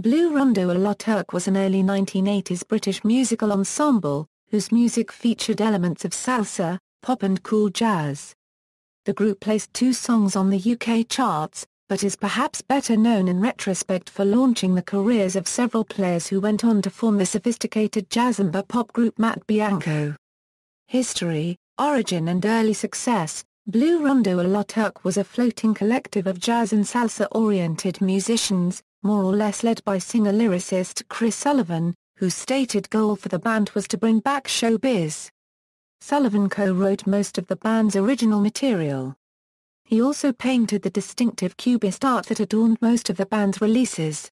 Blue Rondo a la Turk was an early 1980s British musical ensemble, whose music featured elements of salsa, pop and cool jazz. The group placed 2 songs on the UK charts, but is perhaps better known in retrospect for launching the careers of several players who went on to form the sophisticated jazz and pop group Matt Bianco. History, origin and early success. Blue Rondo a la Turk was a floating collective of jazz and salsa-oriented musicians, more or less led by singer-lyricist Chris Sullivan, whose stated goal for the band was to bring back showbiz. Sullivan co-wrote most of the band's original material. He also painted the distinctive cubist art that adorned most of the band's releases.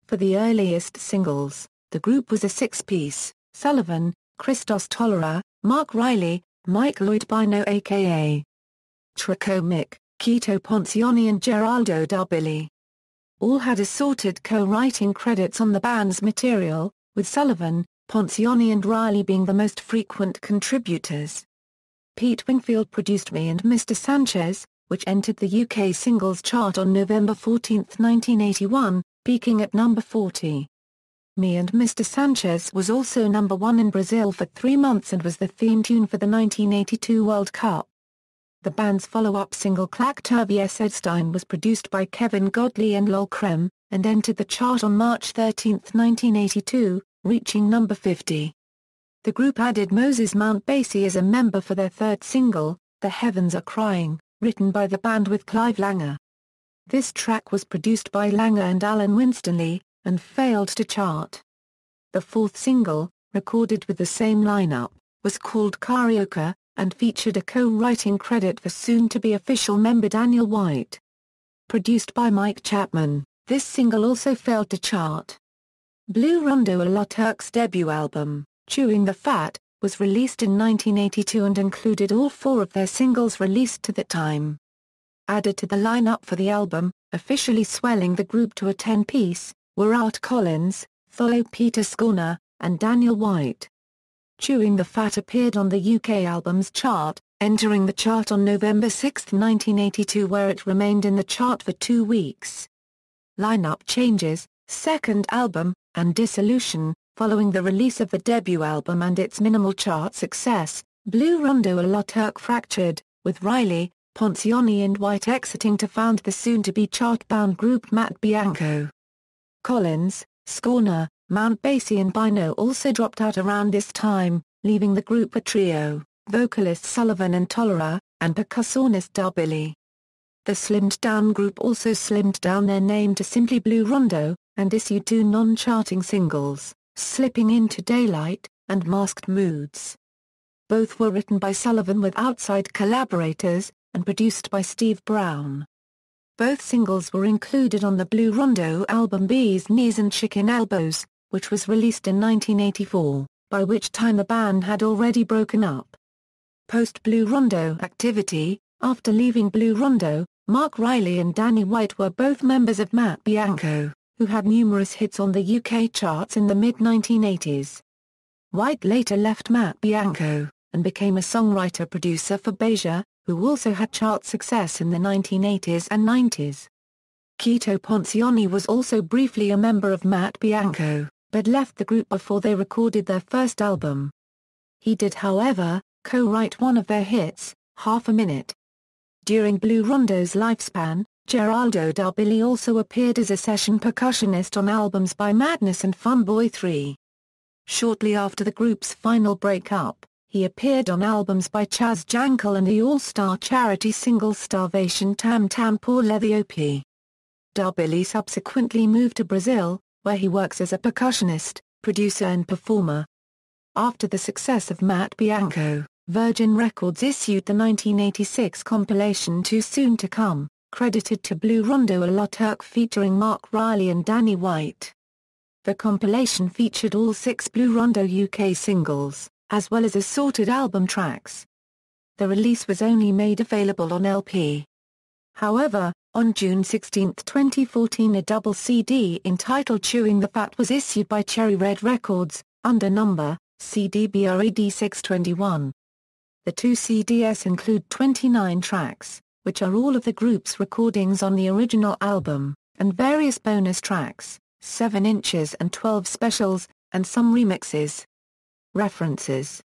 For the earliest singles, the group was a 6-piece: Sullivan, Christos Tolera, Mark Riley, Mike Lloyd Bino aka Trico Mick, Quito Poncioni and Geraldo Dalbilli. All had assorted co-writing credits on the band's material, with Sullivan, Poncioni and Riley being the most frequent contributors. Pete Wingfield produced Me and Mr. Sanchez, which entered the UK singles chart on November 14, 1981, peaking at number 40. Me and Mr. Sanchez was also number 1 in Brazil for 3 months and was the theme tune for the 1982 World Cup. The band's follow-up single Klactoveesedstein was produced by Kevin Godley and Lol Creme, and entered the chart on March 13, 1982, reaching number 50. The group added Moses Mount Basie as a member for their 3rd single, The Heavens Are Crying, written by the band with Clive Langer. This track was produced by Langer and Alan Winstanley, and failed to chart. The 4th single, recorded with the same lineup, was called Karaoke, and featured a co-writing credit for soon-to-be official member Daniel White. Produced by Mike Chapman, this single also failed to chart. Blue Rondo a la Turk's debut album, Chewing the Fat, was released in 1982 and included all 4 of their singles released to that time. Added to the lineup for the album, officially swelling the group to a 10-piece, were Art Collins, Tholo Peter Scorner, and Daniel White. Chewing the Fat appeared on the UK albums chart, entering the chart on November 6, 1982 where it remained in the chart for 2 weeks. Lineup changes, 2nd album, and Dissolution. Following the release of the debut album and its minimal chart success, Blue Rondo a la Turk fractured, with Riley, Poncioni and White exiting to found the soon-to-be chart-bound group Matt Bianco. Collins, Scorner, Mount Basie and Bino also dropped out around this time, leaving the group a trio, vocalist Sullivan and Tolera, and percussionist Dalbilli. The slimmed-down group also slimmed down their name to simply Blue Rondo, and issued 2 non-charting singles, Slipping Into Daylight, and Masked Moods. Both were written by Sullivan with outside collaborators, and produced by Steve Brown. Both singles were included on the Blue Rondo album Bee's Knees and Chicken Elbows, which was released in 1984, by which time the band had already broken up. Post-Blue Rondo activity. After leaving Blue Rondo, Mark Riley and Danny White were both members of Matt Bianco, who had numerous hits on the UK charts in the mid-1980s. White later left Matt Bianco, and became a songwriter-producer for Beja, who also had chart success in the 1980s and 90s. Quito Poncioni was also briefly a member of Matt Bianco, but left the group before they recorded their first album. He did however, co-write one of their hits, Half a Minute. During Blue Rondo's lifespan, Geraldo Dalbilli also appeared as a session percussionist on albums by Madness and Funboy 3. Shortly after the group's final breakup, he appeared on albums by Chaz Jankel and the all-star charity single Starvation Tam Tam Pour L'Ethiopie. Dalbilli subsequently moved to Brazil, where he works as a percussionist, producer and performer. After the success of Matt Bianco, Virgin Records issued the 1986 compilation Too Soon to Come, credited to Blue Rondo a la Turk featuring Mark Riley and Danny White. The compilation featured all 6 Blue Rondo UK singles, as well as assorted album tracks. The release was only made available on LP. However, on June 16, 2014 a double CD entitled Chewing the Fat was issued by Cherry Red Records, under number, CDBRAD 621. The 2 CDs include 29 tracks, which are all of the group's recordings on the original album, and various bonus tracks, 7 inches and 12 specials, and some remixes. References